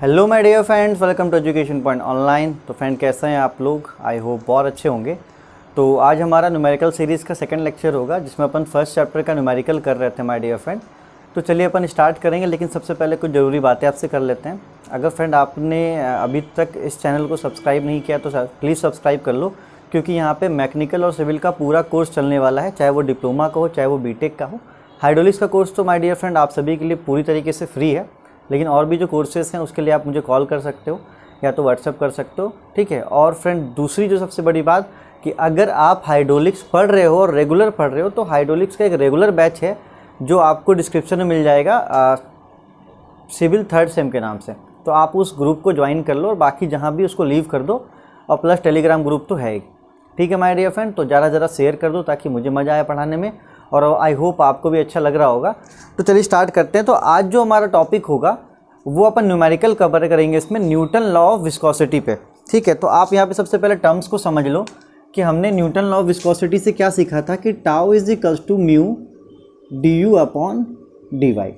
Hello my dear friends, welcome to Education Point Online. तो friend कैसे हैं आप लोग? आई होप बहुत अच्छे होंगे। तो आज हमारा न्यूमेरिकल सीरीज़ का सेकंड लेक्चर होगा जिसमें अपन फर्स्ट चैप्टर का न्यूमेरिकल कर रहे थे माय डियर फ्रेंड। तो चलिए अपन स्टार्ट करेंगे, लेकिन सबसे पहले कुछ ज़रूरी बातें आपसे कर लेते हैं। अगर फ्रेंड आपने अभी तक इस चैनल को सब्सक्राइब नहीं किया तो प्लीज़ सब्सक्राइब कर लो, क्योंकि यहाँ पर मैकेनिकल और सिविल का पूरा कोर्स चलने वाला है, चाहे वो डिप्लोमा का हो चाहे वो बीटेक का हो। हाइड्रोलिक्स का कोर्स तो माय डियर फ्रेंड आप सभी के लिए पूरी तरीके से फ्री है, लेकिन और भी जो कोर्सेज़ हैं उसके लिए आप मुझे कॉल कर सकते हो या तो व्हाट्सअप कर सकते हो, ठीक है। और फ्रेंड दूसरी जो सबसे बड़ी बात कि अगर आप हाइड्रोलिक्स पढ़ रहे हो और रेगुलर पढ़ रहे हो तो हाइड्रोलिक्स का एक रेगुलर बैच है जो आपको डिस्क्रिप्शन में मिल जाएगा सिविल थर्ड सेम के नाम से। तो आप उस ग्रुप को ज्वाइन कर लो और बाकी जहाँ भी उसको लीव कर दो, और प्लस टेलीग्राम ग्रुप तो है ही, ठीक है माय डियर फ्रेंड। तो ज़रा शेयर कर दो ताकि मुझे मज़ा आए पढ़ाने में, और आई होप आपको भी अच्छा लग रहा होगा। तो चलिए स्टार्ट करते हैं। तो आज जो हमारा टॉपिक होगा वो अपन न्यूमेरिकल कवर करेंगे इसमें, न्यूटन लॉ ऑफ विस्कोसिटी पे, ठीक है। तो आप यहाँ पे सबसे पहले टर्म्स को समझ लो कि हमने न्यूटन लॉ ऑफ विस्कोसिटी से क्या सीखा था कि tau is equals to mu D you upon D Y.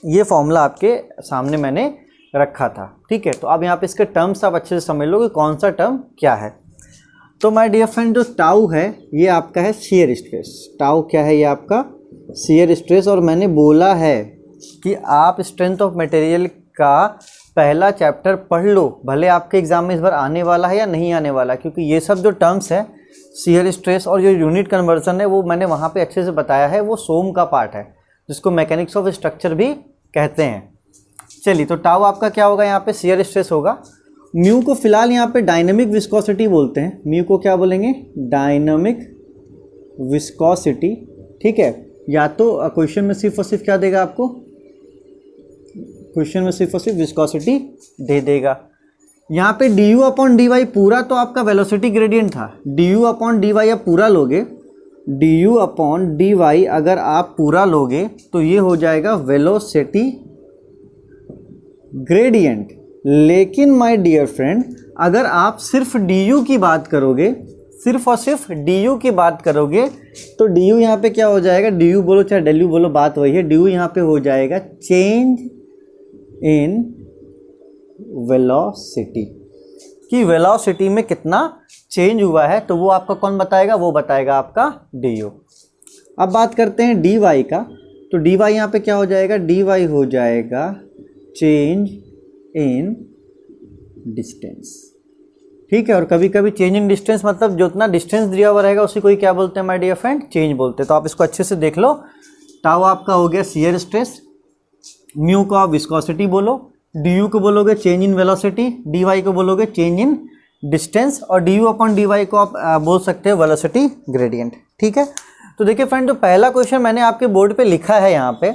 ये फॉर्मूला आपके सामने मैंने रखा था, ठीक है। तो अब यहाँ पे इसके टर्म्स आप अच्छे से समझ लो कि कौन सा टर्म क्या है। तो माय डियर फ्रेंड, जो टाउ है ये आपका है शियर स्ट्रेस। टाउ क्या है? ये आपका शियर स्ट्रेस। और मैंने बोला है कि आप स्ट्रेंथ ऑफ मटेरियल का पहला चैप्टर पढ़ लो, भले आपके एग्जाम में इस बार आने वाला है या नहीं आने वाला, क्योंकि ये सब जो टर्म्स है शियर स्ट्रेस और जो यूनिट कन्वर्जन है वो मैंने वहाँ पे अच्छे से बताया है। वो सोम का पार्ट है जिसको मैकेनिक्स ऑफ स्ट्रक्चर भी कहते हैं। चलिए, तो टाउ आपका क्या होगा? यहाँ पे शियर स्ट्रेस होगा। म्यू को फिलहाल यहाँ पे डायनेमिक विस्कोसिटी बोलते हैं। म्यू को क्या बोलेंगे? डायनेमिक विस्कोसिटी, ठीक है। या तो क्वेश्चन में सिर्फ और सिर्फ क्या देगा आपको? क्वेश्चन में सिर्फ और सिर्फ विस्कोसिटी दे देगा। यहाँ पे d you upon D y पूरा तो आपका वेलोसिटी ग्रेडियंट था। D you upon D y आप पूरा लोगे, d you upon D y अगर आप पूरा लोगे तो ये हो जाएगा वेलोसिटी ग्रेडियंट। लेकिन माय डियर फ्रेंड, अगर आप सिर्फ डी यू की बात करोगे, सिर्फ और सिर्फ डी यू की बात करोगे, तो डी यू यहाँ पे क्या हो जाएगा? डी यू बोलो चाहे डेल यू बोलो, बात वही है। डी यू यहाँ पे हो जाएगा चेंज इन वेलोसिटी, कि वेलोसिटी में कितना चेंज हुआ है, तो वो आपका कौन बताएगा? वो बताएगा आपका डी यू। अब बात करते हैं डी वाई का। तो डी वाई यहाँ पे क्या हो जाएगा? डी वाई हो जाएगा चेंज इन डिस्टेंस, ठीक है। और कभी कभी चेंज इन डिस्टेंस मतलब जो उतना डिस्टेंस दिया हुआ रहेगा उसी को ही क्या बोलते हैं माय डियर फ्रेंड? चेंज बोलते हैं। तो आप इसको अच्छे से देख लो। टाउ आपका हो गया शियर स्ट्रेस, म्यू को आप विस्कोसिटी बोलो, डी यू को बोलोगे change in velocity, D Y को बोलोगे चेंज इन डिस्टेंस, और D you upon D Y को आप बोल सकते हो वेलोसिटी ग्रेडियंट, ठीक है। तो देखिए फ्रेंड, जो पहला क्वेश्चन मैंने आपके बोर्ड पे लिखा है यहाँ पे,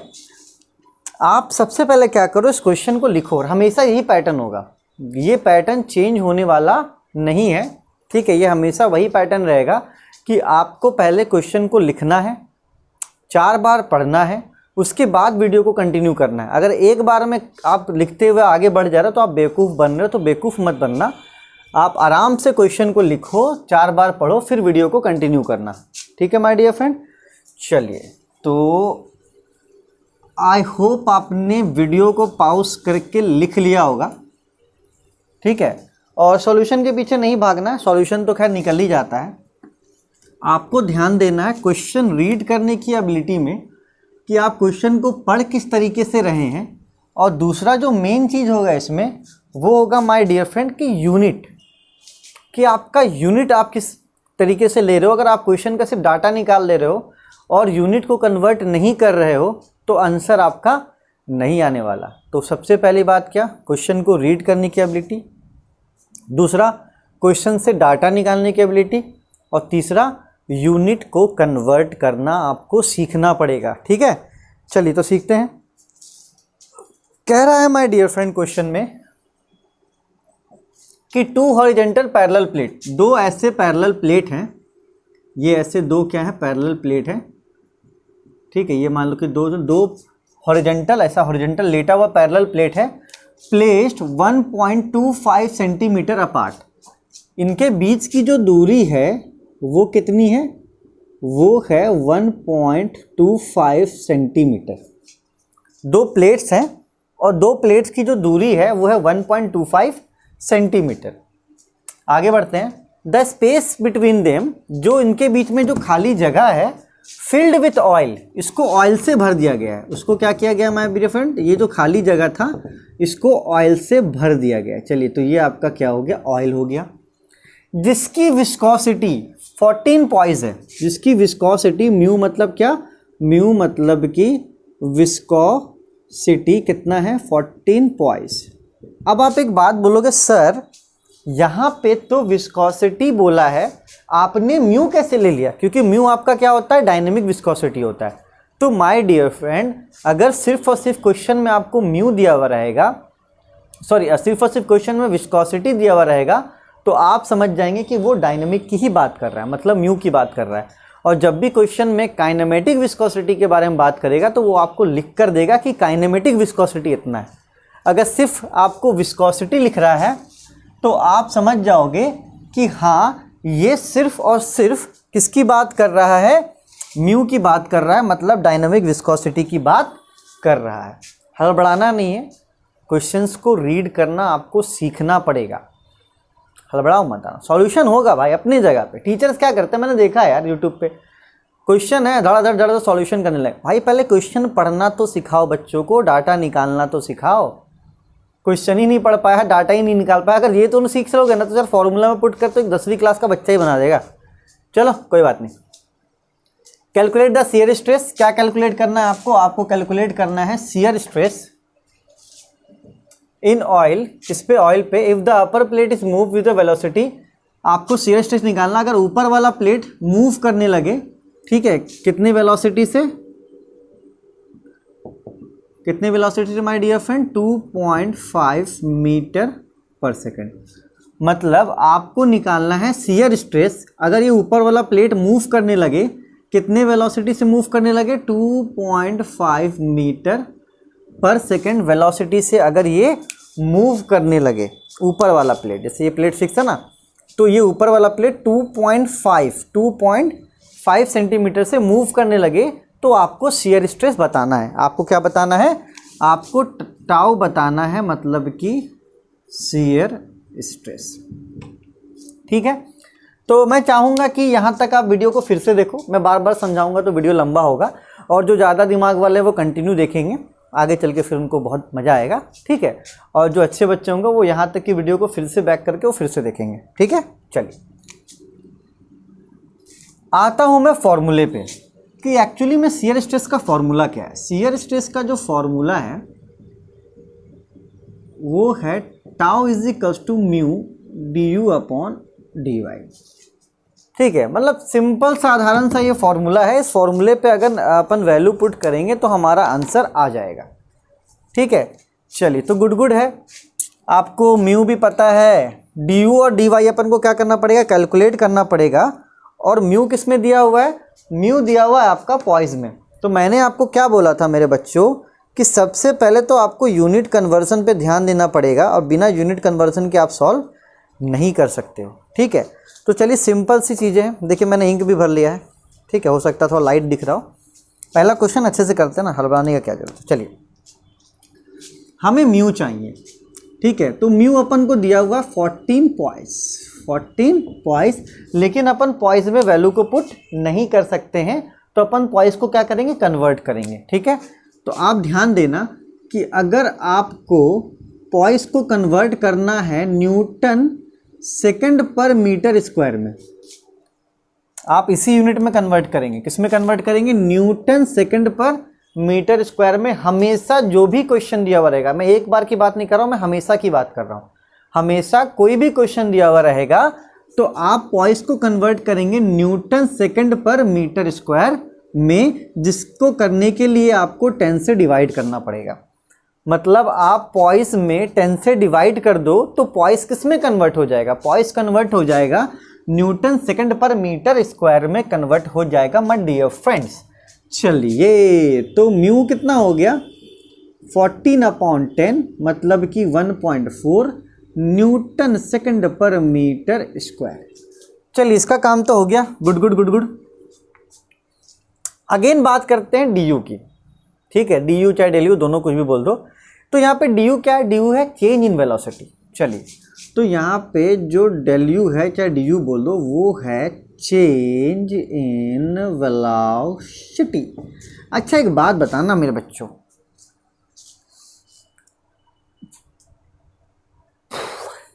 आप सबसे पहले क्या करो, इस क्वेश्चन को लिखो। और हमेशा यही पैटर्न होगा, ये पैटर्न चेंज होने वाला नहीं है, ठीक है। ये हमेशा वही पैटर्न रहेगा कि आपको पहले क्वेश्चन को लिखना है, 4 बार पढ़ना है, उसके बाद वीडियो को कंटिन्यू करना है। अगर एक बार में आप लिखते हुए आगे बढ़ जा रहे हो तो आप बेवकूफ़ बन रहे हो, तो बेवकूफ़ मत बनना। आप आराम से क्वेश्चन को लिखो, 4 बार पढ़ो, फिर वीडियो को कंटिन्यू करना, ठीक है माय डियर फ्रेंड। चलिए, तो आई होप आपने वीडियो को पॉज करके लिख लिया होगा, ठीक है। और सॉल्यूशन के पीछे नहीं भागना है, सॉल्यूशन तो खैर निकल ही जाता है। आपको ध्यान देना है क्वेश्चन रीड करने की एबिलिटी में, कि आप क्वेश्चन को पढ़ किस तरीके से रहे हैं। और दूसरा जो मेन चीज़ होगा इसमें वो होगा माय डियर फ्रेंड कि यूनिट, कि आपका यूनिट आप किस तरीके से ले रहे हो। अगर आप क्वेश्चन का सिर्फ डाटा निकाल ले रहे हो और यूनिट को कन्वर्ट नहीं कर रहे हो तो आंसर आपका नहीं आने वाला। तो सबसे पहली बात क्या? क्वेश्चन को रीड करने की एबिलिटी, दूसरा क्वेश्चन से डाटा निकालने की एबिलिटी, और तीसरा यूनिट को कन्वर्ट करना आपको सीखना पड़ेगा, ठीक है। चलिए तो सीखते हैं। कह रहा है माय डियर फ्रेंड क्वेश्चन में कि 2 हॉरिजॉन्टल पैरेलल प्लेट, 2 ऐसे पैरेलल प्लेट हैं, ये ऐसे 2 क्या है? पैरेलल प्लेट है, ठीक है। ये मान लो कि दो हॉरिजॉन्टल, ऐसा हॉरिजॉन्टल लेटा हुआ पैरेलल प्लेट है, प्लेस्ड 1.25 सेंटीमीटर अपार्ट। इनके बीच की जो दूरी है वो कितनी है? वो है 1.25 सेंटीमीटर। 2 प्लेट्स हैं और दो प्लेट्स की जो दूरी है वो है 1.25 सेंटीमीटर। आगे बढ़ते हैं। द स्पेस बिटवीन देम, जो इनके बीच में जो खाली जगह है, फिल्ड विथ ऑयल, इसको ऑयल से भर दिया गया है। उसको क्या किया गया माय डियर फ्रेंड, ये जो खाली जगह था इसको ऑयल से भर दिया गया है। चलिए, तो ये आपका क्या हो गया, ऑयल हो गया। जिसकी विस्कोसिटी 14 पॉइज है, जिसकी विस्कोसिटी, म्यू मतलब क्या, म्यू मतलब कि विस्कोसिटी कितना है, 14 पॉइज। अब आप एक बात बोलोगे, सर यहाँ पे तो विस्कोसिटी बोला है, आपने म्यू कैसे ले लिया, क्योंकि म्यू आपका क्या होता है, डायनेमिक विस्कोसिटी होता है। तो माय डियर फ्रेंड, अगर सिर्फ और सिर्फ क्वेश्चन में आपको म्यू दिया हुआ रहेगा, सॉरी सिर्फ और सिर्फ क्वेश्चन में विस्कोसिटी दिया हुआ रहेगा, तो आप समझ जाएंगे कि वो डायनेमिक की ही बात कर रहा है, मतलब म्यू की बात कर रहा है। और जब भी क्वेश्चन में काइनेमेटिक विस्कोसिटी के बारे में बात करेगा तो वो आपको लिख कर देगा कि काइनेमेटिक विस्कोसिटी इतना है। अगर सिर्फ आपको विस्कोसिटी लिख रहा है तो आप समझ जाओगे कि हाँ, ये सिर्फ और सिर्फ किसकी बात कर रहा है, म्यू की बात कर रहा है, मतलब डायनामिक विस्कोसिटी की बात कर रहा है। हड़बड़ाना नहीं है, क्वेश्चंस को रीड करना आपको सीखना पड़ेगा, हड़बड़ाओ मत आना। सॉल्यूशन होगा भाई अपनी जगह पे। टीचर्स क्या करते हैं, मैंने देखा है यार यूट्यूब पे, क्वेश्चन है धड़ाधड़ धड़ाधड़ सॉल्यूशन करने लगे। भाई पहले क्वेश्चन पढ़ना तो सिखाओ बच्चों को, डाटा निकालना तो सिखाओ। क्वेश्चन ही नहीं पढ़ पाया, डाटा ही नहीं निकाल पाया, अगर ये तो नहीं सीख लोगे ना तो सर फॉर्मूला में पुट कर तो एक 10वीं क्लास का बच्चा ही बना देगा। चलो कोई बात नहीं। कैलकुलेट द शियर स्ट्रेस, क्या कैलकुलेट करना है आपको, आपको कैलकुलेट करना है शियर स्ट्रेस इन ऑयल, किस पे, ऑयल पे। If the upper plate is move with the velocity, आपको शियर स्ट्रेस निकालना, अगर ऊपर वाला प्लेट मूव करने लगे, ठीक है, कितनी वेलोसिटी से, कितनी वेलोसिटी से माय डियर फ्रेंड, 2.5 मीटर पर सेकेंड। मतलब आपको निकालना है शियर स्ट्रेस, अगर ये ऊपर वाला प्लेट मूव करने लगे, कितने वेलोसिटी से मूव करने लगे, 2.5 मीटर पर सेकेंड वेलोसिटी से अगर ये मूव करने लगे, ऊपर वाला प्लेट, जैसे ये प्लेट फिक्स है ना, तो ये ऊपर वाला प्लेट 2.5 सेंटीमीटर से मूव करने लगे, तो आपको शियर स्ट्रेस बताना है। आपको क्या बताना है, आपको टाउ बताना है, मतलब कि शियर स्ट्रेस। ठीक है, तो मैं चाहूँगा कि यहाँ तक आप वीडियो को फिर से देखो, मैं बार बार समझाऊंगा तो वीडियो लंबा होगा, और जो ज़्यादा दिमाग वाले वो कंटिन्यू देखेंगे, आगे चल के फिर उनको बहुत मज़ा आएगा। ठीक है, और जो अच्छे बच्चे होंगे वो यहाँ तक की वीडियो को फिर से बैक करके वो फिर से देखेंगे। ठीक है, चलिए आता हूँ मैं फॉर्मूले पे कि एक्चुअली में शियर स्ट्रेस का फॉर्मूला क्या है। शियर स्ट्रेस का जो फॉर्मूला है वो है tau is equals to mu D you upon D Y. ठीक है, मतलब सिंपल साधारण सा ये फॉर्मूला है। इस फॉर्मूले पे अगर अपन वैल्यू पुट करेंगे तो हमारा आंसर आ जाएगा। ठीक है, चलिए तो गुड है, आपको म्यू भी पता है, डी यू और डी वाई अपन को क्या करना पड़ेगा, कैलकुलेट करना पड़ेगा। और म्यू किस में दिया हुआ है, म्यू दिया हुआ है आपका पॉइज में। तो मैंने आपको क्या बोला था मेरे बच्चों कि सबसे पहले तो आपको यूनिट कन्वर्जन पे ध्यान देना पड़ेगा, और बिना यूनिट कन्वर्जन के आप सॉल्व नहीं कर सकते हो। ठीक है, तो चलिए सिंपल सी चीज़ें हैं। देखिए मैंने इंक भी भर लिया है। ठीक है, हो सकता है थोड़ा लाइट दिख रहा हो। पहला क्वेश्चन अच्छे से करते हैं ना, हड़बड़ाने का क्या जरूरत है। चलिए, हमें म्यू चाहिए। ठीक है, तो म्यू अपन को दिया हुआ 14 पॉइस, लेकिन अपन पॉइस में वैल्यू को पुट नहीं कर सकते हैं, तो अपन पॉइस को क्या करेंगे, कन्वर्ट करेंगे। ठीक है, तो आप ध्यान देना कि अगर आपको पॉइस को कन्वर्ट करना है न्यूटन सेकंड पर मीटर स्क्वायर में, आप इसी यूनिट में कन्वर्ट करेंगे। किस में कन्वर्ट करेंगे, न्यूटन सेकंड पर मीटर स्क्वायर में। हमेशा जो भी क्वेश्चन दिया हुआ रहेगा, मैं एक बार की बात नहीं कर रहा हूँ, मैं हमेशा की बात कर रहा हूँ, हमेशा कोई भी क्वेश्चन दिया हुआ रहेगा तो आप पॉइस को कन्वर्ट करेंगे न्यूटन सेकंड पर मीटर स्क्वायर में, जिसको करने के लिए आपको 10 से डिवाइड करना पड़ेगा। मतलब आप पॉइस में 10 से डिवाइड कर दो तो पॉइस किस में कन्वर्ट हो जाएगा, पॉइस कन्वर्ट हो जाएगा न्यूटन सेकंड पर मीटर स्क्वायर में कन्वर्ट हो जाएगा माय डियर फ्रेंड्स। चलिए, तो म्यू कितना हो गया, 14/10, मतलब कि 1.4 न्यूटन सेकंड पर मीटर स्क्वायर। चलिए, इसका काम तो हो गया। गुड। अगेन बात करते हैं डी यू की। ठीक है, डी यू चाहे डेल यू दोनों कुछ भी बोल दो। तो यहाँ पे डी यू क्या है, डी यू है चेंज इन वेलोसिटी। चलिए, तो यहाँ पे जो डेल यू है, चाहे डी यू बोल दो, वो है चेंज इन वेलोसिटी। अच्छा एक बात बताना मेरे बच्चों,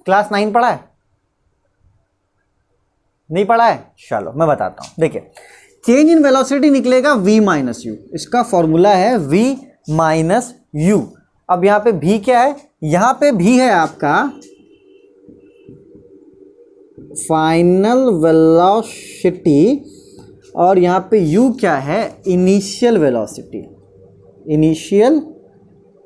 क्लास 9 पढ़ा है? नहीं पढ़ा है? चलो मैं बताता हूं। देखिए, चेंज इन वेलोसिटी निकलेगा v माइनस यू, इसका फॉर्मूला है v माइनस यू। अब यहां पे v क्या है, यहां पे v है आपका फाइनल वेलोसिटी, और यहां पे u क्या है, इनिशियल वेलोसिटी, इनिशियल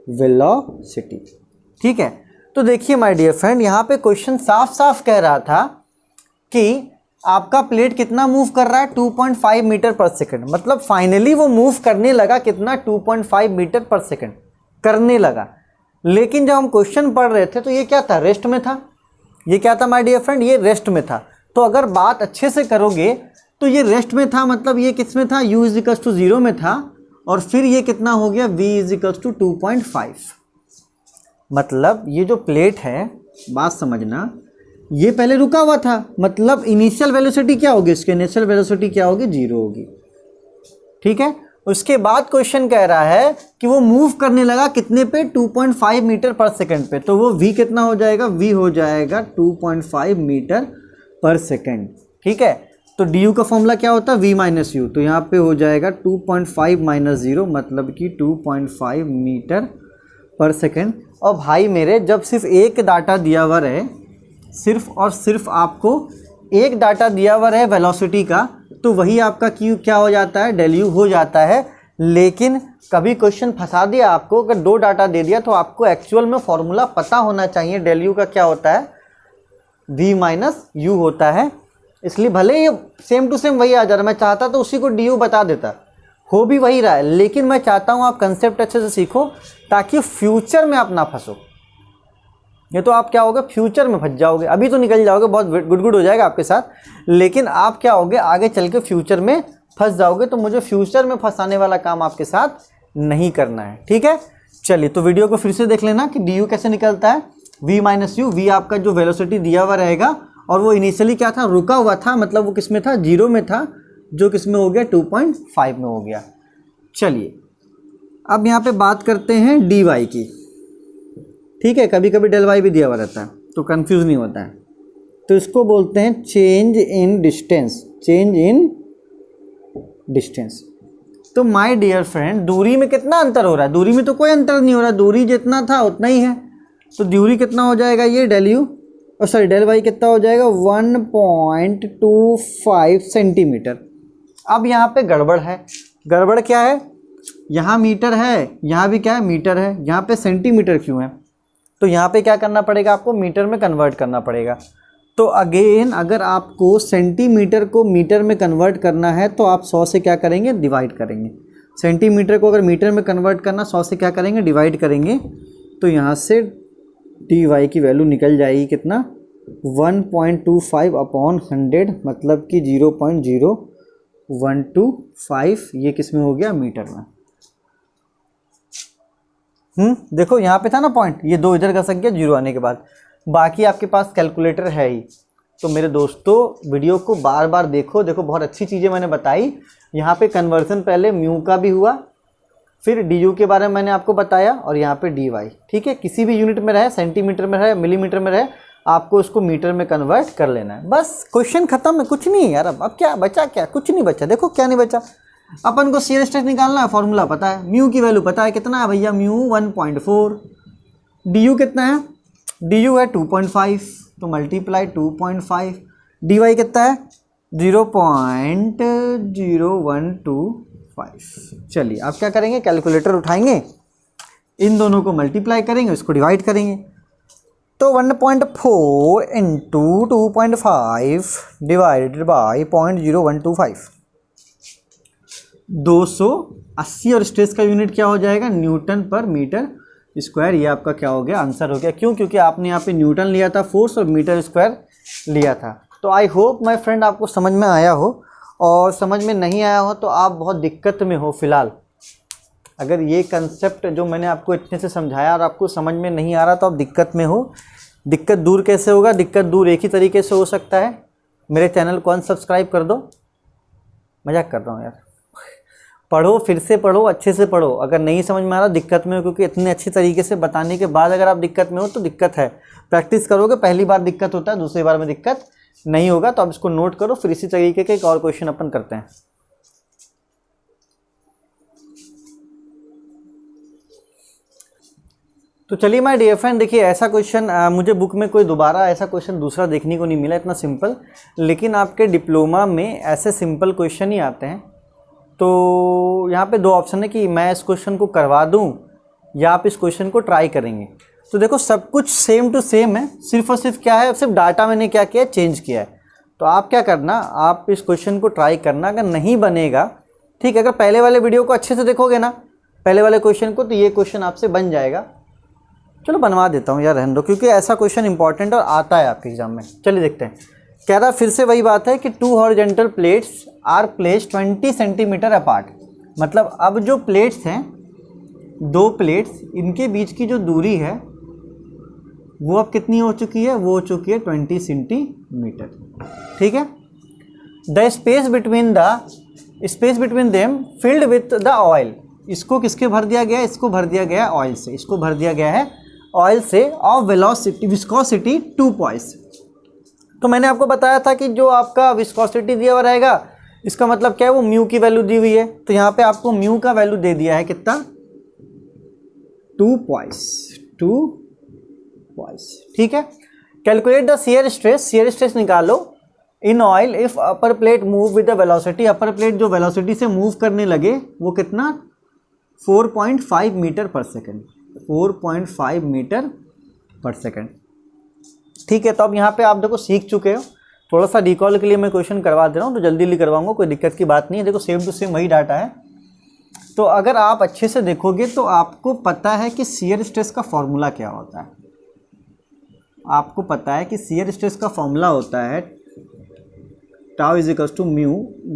वेलोसिटी। ठीक है, तो देखिए माय डियर फ्रेंड, यहाँ पे क्वेश्चन साफ साफ कह रहा था कि आपका प्लेट कितना मूव कर रहा है, 2.5 मीटर पर सेकंड। मतलब फाइनली वो मूव करने लगा कितना, 2.5 मीटर पर सेकंड करने लगा। लेकिन जब हम क्वेश्चन पढ़ रहे थे तो ये क्या था, रेस्ट में था। ये क्या था माय डियर फ्रेंड, ये रेस्ट में था। तो अगर बात अच्छे से करोगे तो ये रेस्ट में था, मतलब ये किस में था, u इजिकल्स टू 0 में था, और फिर ये कितना हो गया, v इजिकल्स टू 2.5। मतलब ये जो प्लेट है, बात समझना, ये पहले रुका हुआ था, मतलब इनिशियल वेलोसिटी क्या होगी इसके, इनिशियल वेलोसिटी क्या होगी, 0 होगी। ठीक है, उसके बाद क्वेश्चन कह रहा है कि वो मूव करने लगा कितने पे, 2.5 मीटर पर सेकंड पे। तो वो v कितना हो जाएगा, v हो जाएगा 2.5 मीटर पर सेकंड। ठीक है, तो du का फॉर्मूला क्या होता है, v माइनस यू। तो यहाँ पे हो जाएगा 2.5 माइनस 0, मतलब कि 2.5 मीटर पर सेकंड। और भाई मेरे, जब सिर्फ एक डाटा दिया हुआ रहे, सिर्फ और सिर्फ आपको एक डाटा दिया हुआ है वेलोसिटी का, तो वही आपका क्यू क्या हो जाता है, डेल यू हो जाता है। लेकिन कभी क्वेश्चन फंसा दिया आपको, अगर 2 डाटा दे दिया तो आपको एक्चुअल में फॉर्मूला पता होना चाहिए। डेल यू का क्या होता है, v माइनस यू होता है। इसलिए भले ये सेम टू सेम वही आ जा रहा है, मैं चाहता तो उसी को डी यू बता देता, हो भी वही रहा है, लेकिन मैं चाहता हूँ आप कंसेप्ट अच्छे से सीखो ताकि फ्यूचर में आप ना फंसो। ये तो आप क्या होगा, फ्यूचर में फंस जाओगे। अभी तो निकल जाओगे, बहुत गुड हो जाएगा आपके साथ, लेकिन आप क्या होगे, आगे चल के फ्यूचर में फंस जाओगे। तो मुझे फ्यूचर में फंसाने वाला काम आपके साथ नहीं करना है। ठीक है, चलिए तो वीडियो को फिर से देख लेना कि डी यू कैसे निकलता है, v माइनस यू। v आपका जो वेलोसिटी दिया हुआ रहेगा, और वो इनिशियली क्या था, रुका हुआ था, मतलब वो किस में था, 0 में था, जो किस में हो गया, 2.5 में हो गया। चलिए अब यहाँ पे बात करते हैं डी वाई की। ठीक है, कभी कभी डेल वाई भी दिया हुआ रहता है तो कंफ्यूज नहीं होता है। तो इसको बोलते हैं change in distance, change in distance. तो माय डियर फ्रेंड, दूरी में कितना अंतर हो रहा है, दूरी में तो कोई अंतर नहीं हो रहा, दूरी जितना था उतना ही है। तो दूरी कितना हो जाएगा, ये डेल यू, और सॉरी डेल वाई कितना हो जाएगा, 1.25 सेंटीमीटर। अब यहाँ पे गड़बड़ है। गड़बड़ क्या है, यहाँ मीटर है, यहाँ भी क्या है, मीटर है, यहाँ पे सेंटीमीटर क्यों है। तो यहाँ पे क्या करना पड़ेगा, आपको मीटर में कन्वर्ट करना पड़ेगा। तो अगेन अगर आपको सेंटीमीटर को मीटर में कन्वर्ट करना है तो आप 100 से क्या करेंगे, डिवाइड करेंगे। सेंटीमीटर को अगर मीटर में कन्वर्ट करना, 100 से क्या करेंगे, डिवाइड करेंगे। तो यहाँ से डी वाई की वैल्यू निकल जाएगी कितना, 1.25 अपॉन 100, मतलब कि 0.0125। ये किस में हो गया, मीटर में। देखो यहाँ पे था ना पॉइंट, ये 2 इधर का सक गया 0 आने के बाद। बाकी आपके पास कैलकुलेटर है ही। तो मेरे दोस्तों वीडियो को बार बार देखो, देखो बहुत अच्छी चीज़ें मैंने बताई। यहाँ पे कन्वर्जन पहले म्यू का भी हुआ, फिर डी यू के बारे में मैंने आपको बताया, और यहाँ पे डी वाई। ठीक है, किसी भी यूनिट में रहे, सेंटीमीटर में रहे, मिलीमीटर में रहे, आपको उसको मीटर में कन्वर्ट कर लेना है। बस क्वेश्चन खत्म है, कुछ नहीं है यार। अब क्या बचा, क्या कुछ नहीं बचा। देखो क्या नहीं बचा, अपन को शियर स्ट्रेस निकालना है, फॉर्मूला पता है, म्यू की वैल्यू पता है कितना है भैया, म्यू 1.4। डी यू कितना है, डी यू है 2.5, तो मल्टीप्लाई 2.5। डी वाई कितना है, 0.0125। चलिए अब क्या करेंगे, कैलकुलेटर उठाएंगे, इन दोनों को मल्टीप्लाई करेंगे, इसको डिवाइड करेंगे। तो 1.4 इंटू 2.5 डिवाइडेड बाई 0.0125, 280। और स्ट्रेस का यूनिट क्या हो जाएगा, न्यूटन पर मीटर स्क्वायर। ये आपका क्या हो गया, आंसर हो गया। क्यों, क्योंकि आपने यहाँ पे न्यूटन लिया था फोर्स, और मीटर स्क्वायर लिया था। तो आई होप माय फ्रेंड आपको समझ में आया हो, और समझ में नहीं आया हो तो आप बहुत दिक्कत में हो फिलहाल। अगर ये कंसेप्ट जो मैंने आपको इतने से समझाया और आपको समझ में नहीं आ रहा तो आप दिक्कत में हो। दिक्कत दूर कैसे होगा? दिक्कत दूर एक ही तरीके से हो सकता है, मेरे चैनल को अनसब्सक्राइब कर दो। मजाक कर रहा हूँ यार। पढ़ो, फिर से पढ़ो, अच्छे से पढ़ो। अगर नहीं समझ में आ रहा दिक्कत में हो, क्योंकि इतने अच्छी तरीके से बताने के बाद अगर आप दिक्कत में हो तो दिक्कत है। प्रैक्टिस करोगे, पहली बार दिक्कत होता है, दूसरी बार में दिक्कत नहीं होगा। तो आप इसको नोट करो, फिर इसी तरीके के एक और क्वेश्चन अपन करते हैं। तो चलिए माय डियर फ्रेंड, देखिए ऐसा क्वेश्चन मुझे बुक में कोई दोबारा ऐसा क्वेश्चन दूसरा देखने को नहीं मिला इतना सिंपल, लेकिन आपके डिप्लोमा में ऐसे सिंपल क्वेश्चन ही आते हैं। तो यहाँ पे दो ऑप्शन है कि मैं इस क्वेश्चन को करवा दूँ या आप इस क्वेश्चन को ट्राई करेंगे। तो देखो सब कुछ सेम टू सेम है, सिर्फ और सिर्फ क्या है, सिर्फ डाटा मैंने क्या किया, चेंज किया है। तो आप क्या करना, आप इस क्वेश्चन को ट्राई करना। अगर नहीं बनेगा, ठीक है, अगर पहले वाले वीडियो को अच्छे से देखोगे ना, पहले वाले क्वेश्चन को, तो ये क्वेश्चन आपसे बन जाएगा। चलो बनवा देता हूँ यार, रहने दो, क्योंकि ऐसा क्वेश्चन इंपॉर्टेंट और आता है आपके एग्जाम में। चलिए देखते हैं। कह रहा फिर से वही बात है कि 2 horizontal plates are placed 20 centimetre apart. मतलब अब जो प्लेट्स हैं, 2 प्लेट्स, इनके बीच की जो दूरी है वो अब कितनी हो चुकी है? वो हो चुकी है 20 सेंटीमीटर। ठीक है। The space between them filled with the oil. इसको किसके भर दिया गया है? इसको भर दिया गया है ऑयल से। इसको भर दिया गया है ऑयल से। Of velocity viscosity 2 points. तो मैंने आपको बताया था कि जो आपका विस्कोसिटी दिया हुआ रहेगा, इसका मतलब क्या है, वो म्यू की वैल्यू दी हुई है। तो यहाँ पे आपको म्यू का वैल्यू दे दिया है कितना? 2 पॉइंट्स। ठीक है। Calculate the shear stress. Shear stress निकालो in oil if upper plate move with the velocity. Upper plate जो वेलोसिटी से मूव करने लगे वो कितना? 4.5 मीटर पर सेकेंड। 4.5 मीटर पर सेकेंड। ठीक है। तो अब यहाँ पे आप देखो सीख चुके हो। थोड़ा सा रिकॉल के लिए मैं क्वेश्चन करवा दे रहा हूँ, तो जल्दी जल्दी करवाऊंगा, कोई दिक्कत की बात नहीं है। देखो सेम टू सेम वही डाटा है। तो अगर आप अच्छे से देखोगे तो आपको पता है कि शियर स्ट्रेस का फॉर्मूला क्या होता है। आपको पता है कि शियर स्ट्रेस का फॉर्मूला होता है tau is equals to mu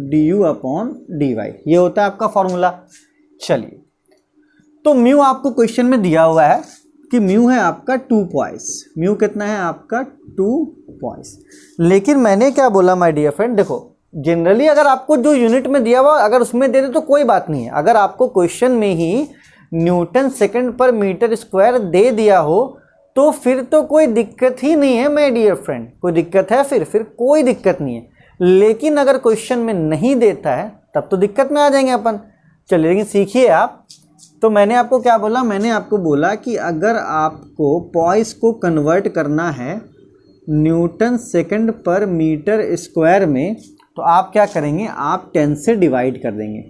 D upon D Y. ये होता है आपका फॉर्मूला। चलिए, तो म्यू आपको क्वेश्चन में दिया हुआ है कि म्यू है आपका 2 पॉइंट्स। म्यू कितना है आपका? 2 पॉइंट्स। लेकिन मैंने क्या बोला माय डियर फ्रेंड, देखो जनरली अगर आपको जो यूनिट में दिया हुआ अगर उसमें दे दे तो कोई बात नहीं है। अगर आपको क्वेश्चन में ही न्यूटन सेकंड पर मीटर स्क्वायर दे दिया हो तो फिर तो कोई दिक्कत ही नहीं है माय डियर फ्रेंड। कोई दिक्कत है? फिर कोई दिक्कत नहीं है। लेकिन अगर क्वेश्चन में नहीं देता है तब तो दिक्कत में आ जाएंगे अपन। चलिए, लेकिन सीखिए आप। तो मैंने आपको क्या बोला? मैंने आपको बोला कि अगर आपको पॉइस को कन्वर्ट करना है न्यूटन सेकंड पर मीटर स्क्वायर में, तो आप क्या करेंगे? आप 10 से डिवाइड कर देंगे।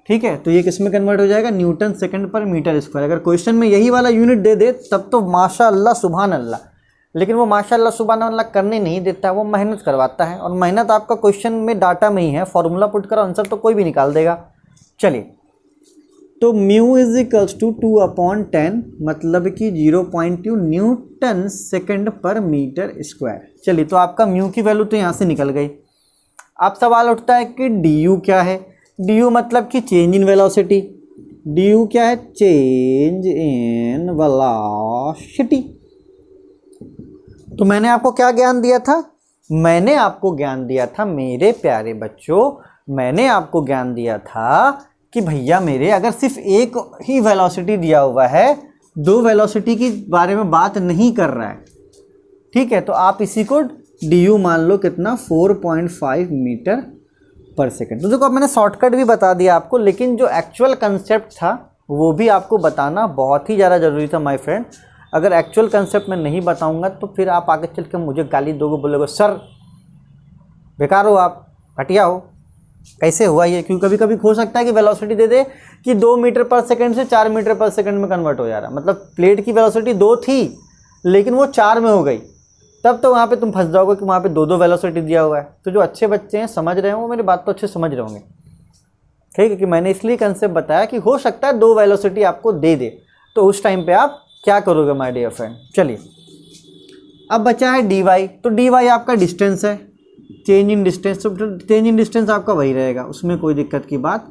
ठीक है। तो ये किस में कन्वर्ट हो जाएगा? न्यूटन सेकंड पर मीटर स्क्वायर। अगर क्वेश्चन में यही वाला यूनिट दे दे तब तो माशाअल्लाह सुभान अल्लाह। लेकिन वो माशाअल्लाह सुभान अल्लाह करने नहीं देता, वो मेहनत करवाता है। और मेहनत आपका क्वेश्चन में डाटा में ही है। फॉर्मूला पुट करो, आंसर तो कोई भी निकाल देगा। चलिए, तो म्यू इज इक्वल्स टू 2/10, मतलब कि 0.2 न्यूटन सेकंड पर मीटर स्क्वायर। चलिए, तो आपका म्यू की वैल्यू तो यहाँ से निकल गई। अब सवाल उठता है कि डी यू क्या है? डी यू मतलब कि change in velocity. D you क्या है? Change in velocity. तो मैंने आपको क्या ज्ञान दिया था? मैंने आपको ज्ञान दिया था मेरे प्यारे बच्चों, मैंने आपको ज्ञान दिया था कि भैया मेरे अगर सिर्फ एक ही वेलोसिटी दिया हुआ है, 2 वेलोसिटी की बारे में बात नहीं कर रहा है, ठीक है, तो आप इसी को डी यू मान लो कितना? 4.5 मीटर पर सेकेंड। तो देखो अब मैंने शॉर्टकट भी बता दिया आपको, लेकिन जो एक्चुअल कंसेप्ट था वो भी आपको बताना बहुत ही ज़्यादा ज़रूरी था माय फ्रेंड। अगर एक्चुअल कंसेप्ट मैं नहीं बताऊंगा तो फिर आप आगे चल के मुझे गाली दोगे, बोलोगे सर बेकार हो, आप घटिया हो, कैसे हुआ ये? क्योंकि कभी कभी हो सकता है कि वेलोसिटी दे दे कि 2 मीटर पर सेकंड से 4 मीटर पर सेकंड में कन्वर्ट हो जा रहा है। मतलब प्लेट की वेलोसिटी 2 थी लेकिन वो 4 में हो गई, तब तो वहाँ पे तुम फंस जाओगे कि वहाँ पे 2 वेलोसिटी दिया हुआ है। तो जो अच्छे बच्चे हैं समझ रहे हो, वो मेरी बात तो अच्छे समझ रहे होंगे, ठीक है, कि मैंने इसलिए कंसेप्ट बताया कि हो सकता है 2 वेलोसिटी आपको दे दे, तो उस टाइम पे आप क्या करोगे माय डियर फ्रेंड। चलिए, अब बचा है डी वाई। तो डी वाई आपका डिस्टेंस है, चेंज इन डिस्टेंस। तो चेंज इन डिस्टेंस आपका वही रहेगा, उसमें कोई दिक्कत की बात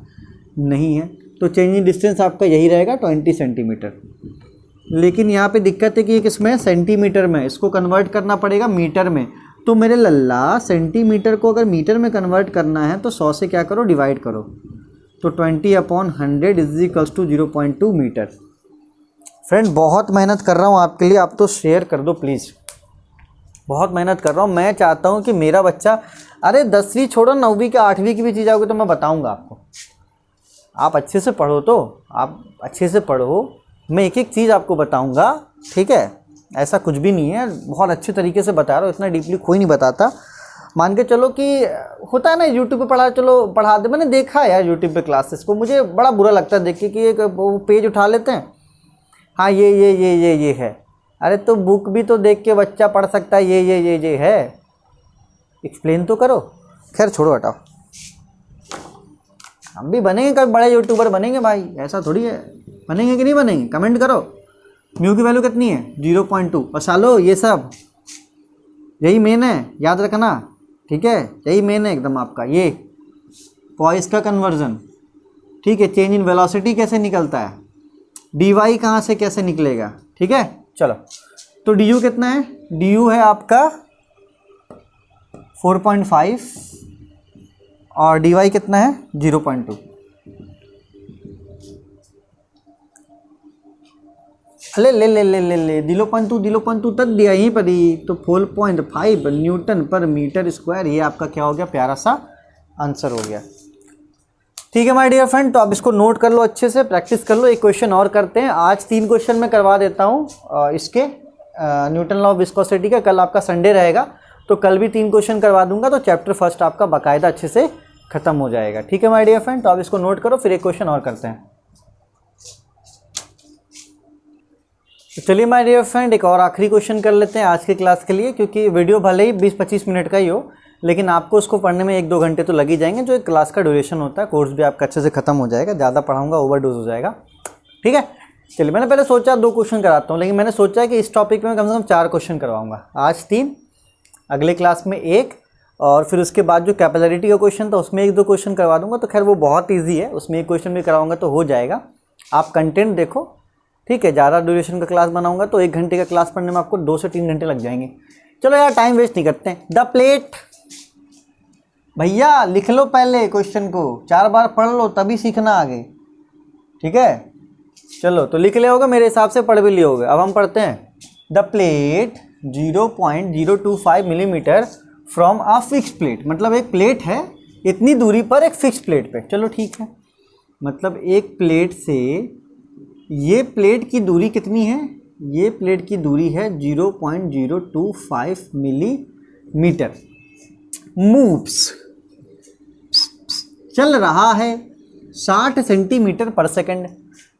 नहीं है। तो चेंज इन डिस्टेंस आपका यही रहेगा 20 सेंटीमीटर। लेकिन यहाँ पे दिक्कत है कि ये किसमें है, सेंटीमीटर में, इसको कन्वर्ट करना पड़ेगा मीटर में। तो मेरे लल्ला सेंटीमीटर को अगर मीटर में कन्वर्ट करना है तो 100 से क्या करो, डिवाइड करो। तो 20/100 is equals to 0.2 metre. Friend बहुत मेहनत कर रहा हूँ आपके लिए, आप तो शेयर कर दो प्लीज़। बहुत मेहनत कर रहा हूँ, मैं चाहता हूँ कि मेरा बच्चा, अरे 10वीं छोड़ो 9वीं के 8वीं की भी चीज़ आओगे तो मैं बताऊँगा आपको। आप अच्छे से पढ़ो, तो आप अच्छे से पढ़ो, मैं एक एक चीज़ आपको बताऊँगा, ठीक है। ऐसा कुछ भी नहीं है, बहुत अच्छे तरीके से बता रहा हूँ, इतना डीपली कोई नहीं बताता। मान के चलो कि होता है ना यूट्यूब पे पढ़ा, चलो पढ़ा दे। मैंने देखा है यार यूट्यूब पे क्लासेस को, मुझे बड़ा बुरा लगता है देख के कि एक वो पेज उठा लेते हैं, हाँ ये है। अरे तो बुक भी तो देख के बच्चा पढ़ सकता है, ये है, एक्सप्लेन तो करो। खैर छोड़ो, हटाओ। हम भी बनेंगे, कभी बड़े यूट्यूबर बनेंगे भाई, ऐसा थोड़ी है। बनेंगे कि नहीं बनेंगे, कमेंट करो। म्यू की वैल्यू कितनी है, 0.2। और सालो ये सब यही मेन है, याद रखना, ठीक है। यही मेन है एकदम आपका, ये पॉइस का कन्वर्जन, ठीक है। चेंज इन वेलोसिटी कैसे निकलता है, डी वाई कहाँ से कैसे निकलेगा, ठीक है। चलो, तो डी यू कितना है, डी यू है आपका 4.5 और डी वाई कितना है 0.2। ले 0.2 तक दिया यहीं पर ही, तो 4.5 न्यूटन पर मीटर स्क्वायर, ये आपका क्या हो गया, प्यारा सा आंसर हो गया। ठीक है माय डियर फ्रेंड, तो आप इसको नोट कर लो, अच्छे से प्रैक्टिस कर लो। एक क्वेश्चन और करते हैं, आज 3 क्वेश्चन मैं करवा देता हूँ इसके न्यूटन लॉ ऑफ विस्कोसिटी का। कल आपका संडे रहेगा तो कल भी 3 क्वेश्चन करवा दूंगा, तो चैप्टर फर्स्ट आपका बाकायदा अच्छे से खत्म हो जाएगा। ठीक है माय डियर फ्रेंड, तो आप इसको नोट करो, फिर एक क्वेश्चन और करते हैं। तो चलिए माय डियर फ्रेंड, एक और आखिरी क्वेश्चन कर लेते हैं आज के क्लास के लिए, क्योंकि वीडियो भले ही 20-25 मिनट का ही हो, लेकिन आपको उसको पढ़ने में 1-2 घंटे तो लग ही जाएंगे, जो एक क्लास का ड्यूरेशन होता है। कोर्स भी आपका अच्छे से खत्म हो जाएगा, ज़्यादा पढ़ाऊंगा ओवरडोज हो जाएगा, ठीक है। चलिए, मैंने पहले सोचा 2 क्वेश्चन कराता हूँ, लेकिन मैंने सोचा कि इस टॉपिक में कम से कम 4 क्वेश्चन करवाऊँगा। आज 3, अगले क्लास में 1, और फिर उसके बाद जो कैपिलरिटी का क्वेश्चन था उसमें 1-2 क्वेश्चन करवा दूँगा। तो खैर वो बहुत ईजी है, उसमें 1 क्वेश्चन भी कराऊँगा तो हो जाएगा। आप कंटेंट देखो, ठीक है। ज़्यादा ड्यूरेशन का क्लास बनाऊंगा तो 1 घंटे का क्लास पढ़ने में आपको 2 से 3 घंटे लग जाएंगे। चलो यार, टाइम वेस्ट नहीं करते हैं। द प्लेट, भैया लिख लो पहले क्वेश्चन को, 4 बार पढ़ लो तभी सीखना आगे, ठीक है। चलो, तो लिख लिया होगा, मेरे हिसाब से पढ़ भी लिए होगे। अब हम पढ़ते हैं। The plate 0.025 millimetre from a fix plate, मतलब एक प्लेट है इतनी दूरी पर, एक फिक्स प्लेट पे। चलो ठीक है, मतलब एक प्लेट से ये प्लेट की दूरी कितनी है, ये प्लेट की दूरी है 0.025 मिलीमीटर। मूव्स, चल रहा है 60 सेंटीमीटर पर सेकंड।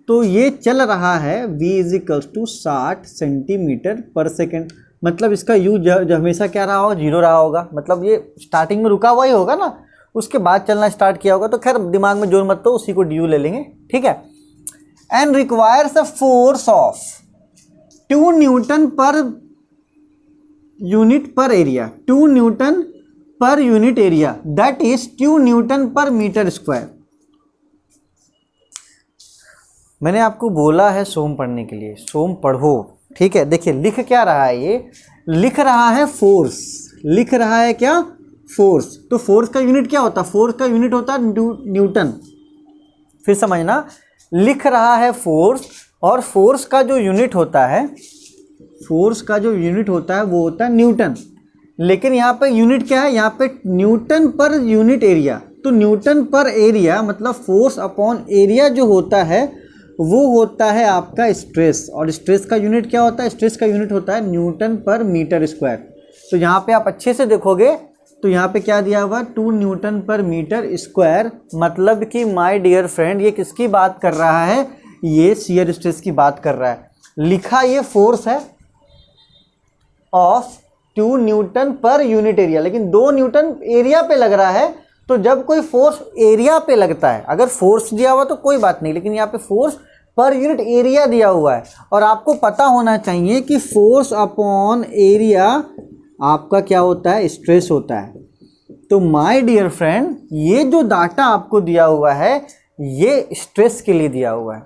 तो ये चल रहा है v = 60 सेंटीमीटर पर सेकंड, मतलब इसका u हमेशा क्या रहा होगा, 0 रहा होगा। मतलब ये स्टार्टिंग में रुका हुआ ही होगा ना, उसके बाद चलना स्टार्ट किया होगा। तो खैर दिमाग में जोर मत, तो उसी को du ले लेंगे, ठीक है। And requires a force of 2 newton per unit per area, 2 newton per unit area, that is 2 newton per metre square. मैंने आपको बोला है सोम पढ़ने के लिए, सोम पढ़ो, ठीक है। देखिए लिख क्या रहा है, ये लिख रहा है फोर्स, लिख रहा है क्या, फोर्स। तो फोर्स का यूनिट क्या होता है, फोर्स का यूनिट होता है न्यूटन। फिर समझना, लिख रहा है फोर्स, और फोर्स का जो यूनिट होता है, फोर्स का जो यूनिट होता है वो होता है न्यूटन। लेकिन यहाँ पे यूनिट क्या है, यहाँ पे न्यूटन पर यूनिट एरिया। तो न्यूटन पर एरिया मतलब फोर्स अपॉन एरिया जो होता है वो होता है आपका स्ट्रेस। और स्ट्रेस का यूनिट क्या होता है, स्ट्रेस का यूनिट होता है न्यूटन पर मीटर स्क्वायर। तो यहाँ पे आप अच्छे से देखोगे तो यहाँ पे क्या दिया हुआ, 2 न्यूटन पर मीटर स्क्वायर। मतलब कि माय डियर फ्रेंड, ये किसकी बात कर रहा है, ये शियर स्ट्रेस की बात कर रहा है। लिखा ये फोर्स है of 2 newton per unit area, लेकिन 2 न्यूटन एरिया पे लग रहा है। तो जब कोई फोर्स एरिया पे लगता है, अगर फोर्स दिया हुआ तो कोई बात नहीं, लेकिन यहाँ पे फोर्स पर यूनिट एरिया दिया हुआ है। और आपको पता होना चाहिए कि फोर्स अपॉन एरिया आपका क्या होता है, स्ट्रेस होता है। तो माय डियर फ्रेंड, ये जो डाटा आपको दिया हुआ है ये स्ट्रेस के लिए दिया हुआ है,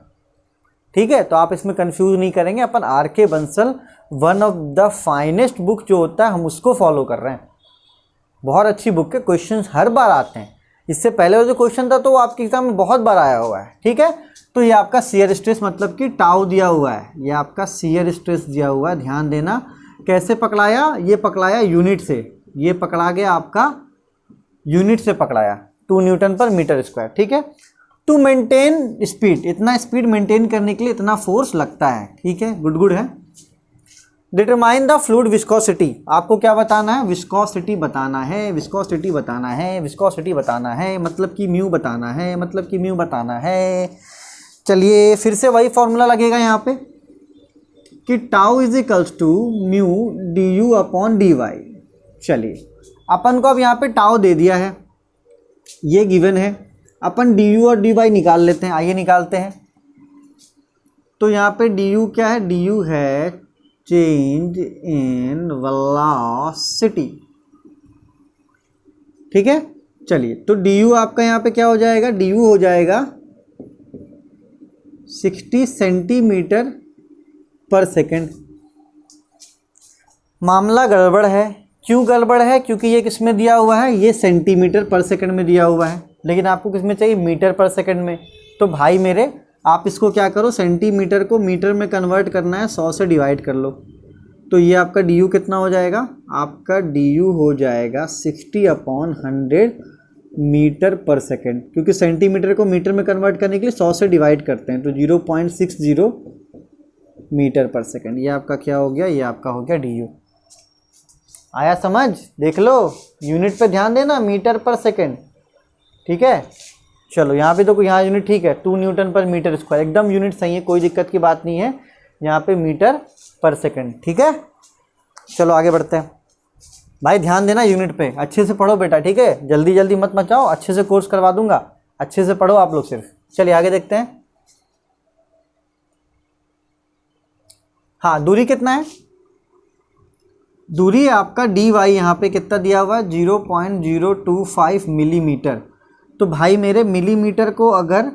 ठीक है। तो आप इसमें कंफ्यूज नहीं करेंगे, अपन आर के Bansal one of the finest book जो होता है हम उसको फॉलो कर रहे हैं। बहुत अच्छी बुक है, क्वेश्चंस हर बार आते हैं। इससे पहले जो क्वेश्चन था तो वो आपके एग्जाम में बहुत बार आया हुआ है, ठीक है। तो ये आपका शियर स्ट्रेस मतलब कि टाउ दिया हुआ है, ये आपका शियर स्ट्रेस दिया हुआ है, ध्यान देना। कैसे पकड़ाया, ये पकड़ाया यूनिट से, ये पकड़ा गया आपका यूनिट से पकड़ाया 2 न्यूटन पर मीटर स्क्वायर, ठीक है। टू मेंटेन स्पीड, इतना स्पीड मेंटेन करने के लिए इतना फोर्स लगता है, ठीक है, गुड है। डिटरमाइन द फ्लूइड विस्कोसिटी, आपको क्या बताना है, विस्कोसिटी बताना है, विस्कोसिटी बताना है, विस्कोसिटी बताना है, मतलब कि म्यू बताना है, मतलब कि म्यू बताना है। चलिए फिर से वही फॉर्मूला लगेगा यहाँ पे कि tau is equals to mu D you upon D Y. चलिए अपन को अब यहाँ पे टाउ दे दिया है, ये गिवन है, अपन डी यू और डी वाई निकाल लेते हैं, आइए निकालते हैं। तो यहाँ पे डी यू क्या है, डी यू है चेंज इन वेलोसिटी, ठीक है। चलिए तो डी यू आपका यहाँ पे क्या हो जाएगा, डी यू हो जाएगा 60 सेंटीमीटर पर सेकेंड। मामला गड़बड़ है, क्यों गड़बड़ है, क्योंकि ये किस में दिया हुआ है, ये सेंटीमीटर पर सेकंड में दिया हुआ है, लेकिन आपको किस में चाहिए, मीटर पर सेकंड में। तो भाई मेरे आप इसको क्या करो, सेंटीमीटर को मीटर में कन्वर्ट करना है, 100 से डिवाइड कर लो। तो ये आपका डी यू कितना हो जाएगा, आपका डी यू हो जाएगा 60/100 मीटर पर सेकंड, क्योंकि सेंटीमीटर को मीटर में कन्वर्ट करने के लिए 100 से डिवाइड करते हैं, तो 0.60 मीटर पर सेकंड। ये आपका क्या हो गया, ये आपका हो गया डी यू। आया समझ, देख लो यूनिट पे ध्यान देना, मीटर पर सेकंड, ठीक है। चलो यहाँ पे तो यहाँ यूनिट ठीक है, 2 न्यूटन पर मीटर स्क्वायर, एकदम यूनिट सही है, कोई दिक्कत की बात नहीं है। यहाँ पे मीटर पर सेकंड, ठीक है। चलो आगे बढ़ते हैं भाई, ध्यान देना यूनिट पे, अच्छे से पढ़ो बेटा, ठीक है, जल्दी जल्दी मत मचाओ, अच्छे से कोर्स करवा दूंगा, अच्छे से पढ़ो आप लोग सिर्फ। चलिए आगे देखते हैं। हाँ दूरी कितना है, दूरी आपका डी वाई यहाँ पे कितना दिया हुआ है, 0.025 मिलीमीटर। तो भाई मेरे मिलीमीटर को अगर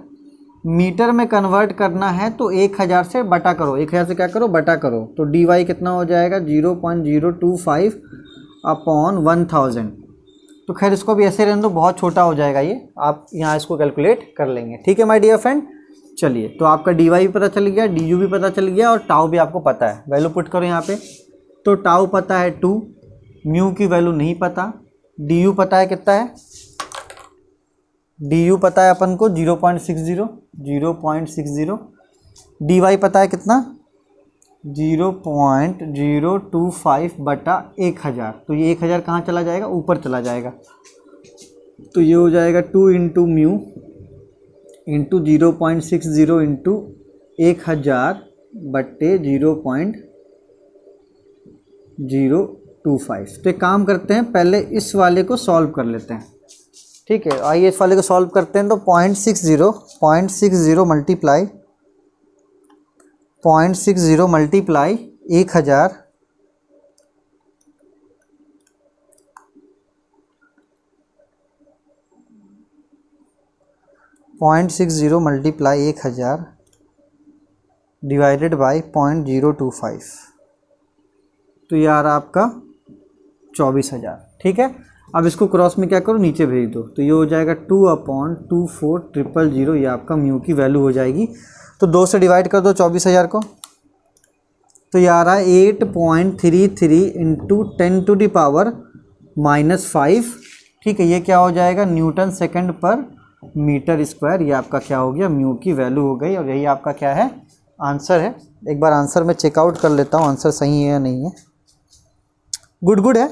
मीटर में कन्वर्ट करना है तो 1000 से बटा करो, 1000 से क्या करो, बटा करो। तो डी वाई कितना हो जाएगा, 0.025/1000। तो खैर इसको भी ऐसे रहने दो, बहुत छोटा हो जाएगा ये, आप यहाँ इसको कैलकुलेट कर लेंगे, ठीक है माय डियर फ्रेंड। चलिए तो आपका डी वाई भी पता चल गया, डी यू भी पता चल गया, और टाउ भी आपको पता है। वैल्यू पुट करो यहाँ पे, तो टाउ पता है 2, म्यू की वैल्यू नहीं पता, डी यू पता है कितना है, डी यू पता है अपन को 0.60, डी वाई पता है कितना 0.025/1000। तो ये 1000 कहाँ चला जाएगा, ऊपर चला जाएगा। तो ये हो जाएगा 2 इंटू म्यू इंटू 0.60 इंटू 1000 बट्टे 0.025। तो एक काम करते हैं, पहले इस वाले को सॉल्व कर लेते हैं, ठीक है। आइए इस वाले को सॉल्व करते हैं। तो 0.60 multiply 0.60 multiply 1000 0.60 multiply 1000 divided by 0.025। तो यार आपका 24,000, ठीक है। अब इसको क्रॉस में क्या करो, नीचे भेज दो, तो ये हो जाएगा 2/24,000, ये आपका म्यू की वैल्यू हो जाएगी। तो 2 से डिवाइड कर दो 24,000 को, तो ये आ रहा है 8.33 इंटू 10⁻⁻5, ठीक है। ये क्या हो जाएगा, न्यूटन सेकंड पर मीटर स्क्वायर। ये आपका क्या हो गया, म्यू की वैल्यू हो गई, और यही आपका क्या है, आंसर है। एक बार आंसर में चेकआउट कर लेता हूँ, आंसर सही है या नहीं है। गुड है,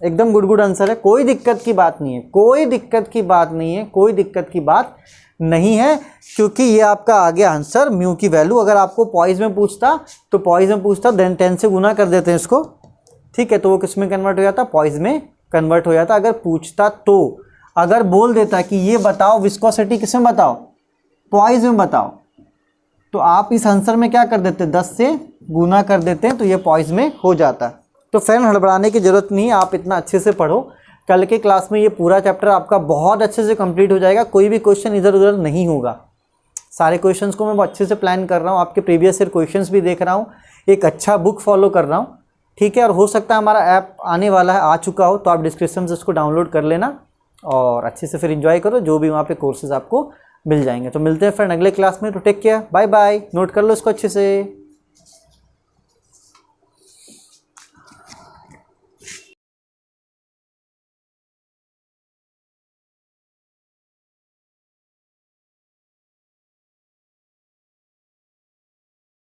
एकदम गुड आंसर है, कोई दिक्कत की बात नहीं है, कोई दिक्कत की बात नहीं है, कोई दिक्कत की बात नहीं है, क्योंकि ये आपका आ गया आंसर, म्यू की वैल्यू। अगर आपको पॉइज में पूछता तो पॉइज में पूछता, देन 10 से गुना कर देते हैं इसको, ठीक है। तो वो किस में कन्वर्ट हो जाता, पॉइज में कन्वर्ट हो जाता। अगर पूछता तो, अगर बोल देता कि ये बताओ विस्कोसिटी किस में बताओ, पॉइज में बताओ, तो आप इस आंसर में क्या कर देते, 10 से गुना कर देते हैं, तो ये पॉइज में हो जाता। तो फ्रेंड हड़बड़ाने की ज़रूरत नहीं है, आप इतना अच्छे से पढ़ो कल के क्लास में ये पूरा चैप्टर आपका बहुत अच्छे से कंप्लीट हो जाएगा, कोई भी क्वेश्चन इधर उधर नहीं होगा। सारे क्वेश्चंस को मैं अच्छे से प्लान कर रहा हूँ, आपके प्रीवियस ईयर क्वेश्चंस भी देख रहा हूँ, एक अच्छा बुक फॉलो कर रहा हूँ, ठीक है। और हो सकता है हमारा ऐप आने वाला है, आ चुका हो, तो आप डिस्क्रिप्शन से उसको डाउनलोड कर लेना और अच्छे से फिर एंजॉय करो, जो भी वहाँ पे कोर्सेज आपको मिल जाएंगे। तो मिलते हैं फिर अगले क्लास में, तो take care, bye bye, note कर लो इसको अच्छे से।